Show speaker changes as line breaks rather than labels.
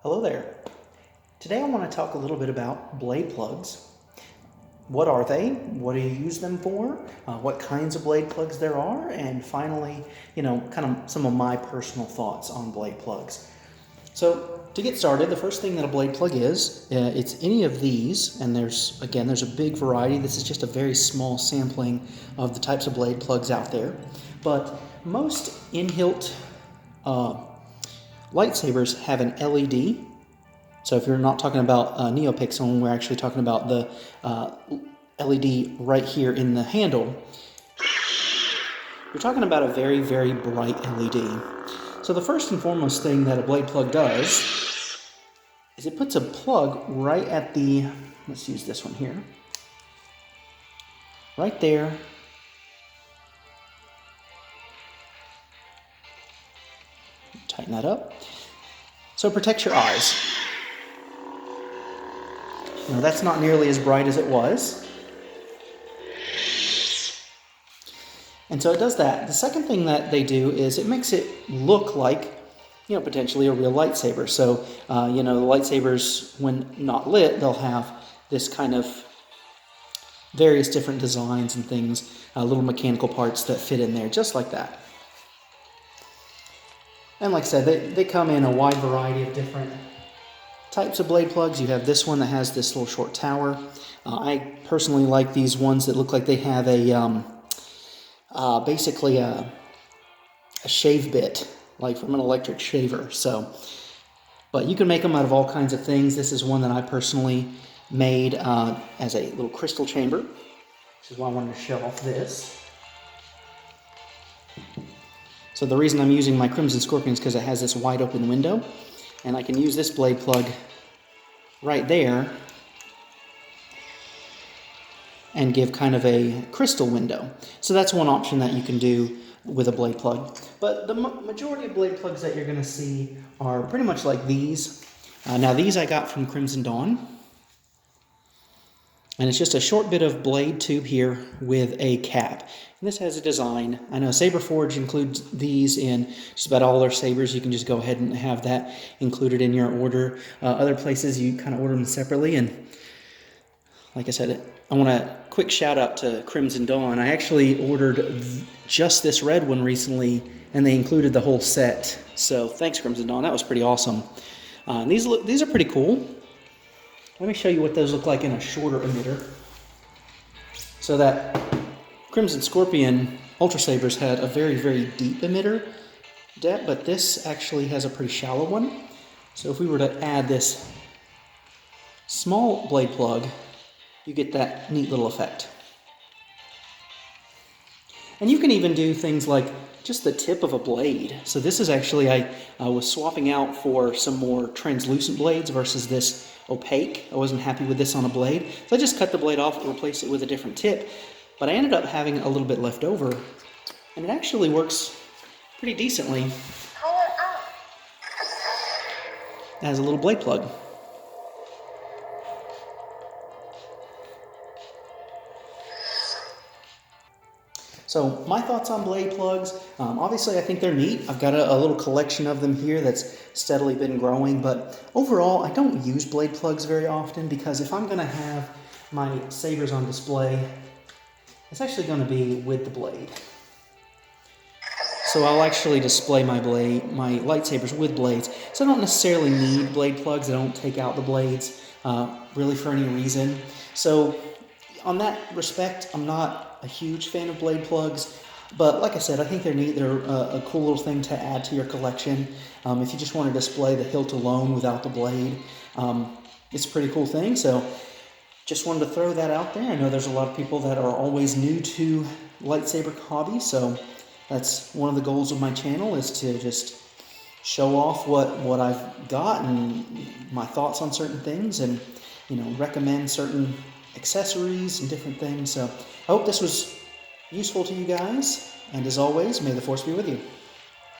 Hello there. Today I want to talk a little bit about blade plugs. What are they? What do you use them for? What kinds of blade plugs there are? And finally, kind of some of my personal thoughts on blade plugs. So to get started, the first thing that a blade plug is, it's any of these, and there's a big variety. This is just a very small sampling of the types of blade plugs out there. But most in-hilt lightsabers have an LED. So if you're not talking about NeoPixel, we're actually talking about the LED right here in the handle. You're talking about a very, very bright LED. So the first and foremost thing that a blade plug does is it puts a plug right at the, let's use this one here, right there. Tighten that up. So it protects your eyes. Now that's not nearly as bright as it was. And so it does that. The second thing that they do is it makes it look like, potentially a real lightsaber. So, the lightsabers, when not lit, they'll have this kind of various different designs and things, little mechanical parts that fit in there, just like that. And like I said, they come in a wide variety of different types of blade plugs. You have this one that has this little short tower. I personally like these ones that look like they have a basically a shave bit, like from an electric shaver. But you can make them out of all kinds of things. This is one that I personally made as a little crystal chamber, which is why I wanted to show off this. So the reason I'm using my Crimson Scorpion is because it has this wide open window, and I can use this blade plug right there and give kind of a crystal window. So that's one option that you can do with a blade plug. But the majority of blade plugs that you're going to see are pretty much like these. Now these I got from Crimson Dawn. And it's just a short bit of blade tube here with a cap. And this has a design. I know Saberforge includes these in just about all their sabers. You can just go ahead and have that included in your order. Other places you kind of order them separately. And like I said, I want a quick shout out to Crimson Dawn. I actually ordered just this red one recently, and they included the whole set. So thanks, Crimson Dawn. That was pretty awesome. These are pretty cool. Let me show you what those look like in a shorter emitter. So that Crimson Scorpion Ultra Sabers had a very, very deep emitter depth, but this actually has a pretty shallow one. So if we were to add this small blade plug, you get that neat little effect. And you can even do things like just the tip of a blade. So this is actually, I was swapping out for some more translucent blades versus this opaque. I wasn't happy with this on a blade. So I just cut the blade off and replaced it with a different tip. But I ended up having a little bit left over, and it actually works pretty decently as a little blade plug. So my thoughts on blade plugs, obviously I think they're neat. I've got a little collection of them here that's steadily been growing, but overall I don't use blade plugs very often because if I'm going to have my sabers on display, it's actually going to be with the blade. So I'll actually display my lightsabers with blades. So I don't necessarily need blade plugs. I don't take out the blades really for any reason. So on that respect, I'm not a huge fan of blade plugs, but like I said, I think they're neat. They're a cool little thing to add to your collection. If you just want to display the hilt alone without the blade, it's a pretty cool thing. So just wanted to throw that out there. I know there's a lot of people that are always new to lightsaber hobby, so that's one of the goals of my channel, is to just show off what I've got and my thoughts on certain things, and recommend certain accessories and different things. So I hope this was useful to you guys, and as always, may the Force be with you.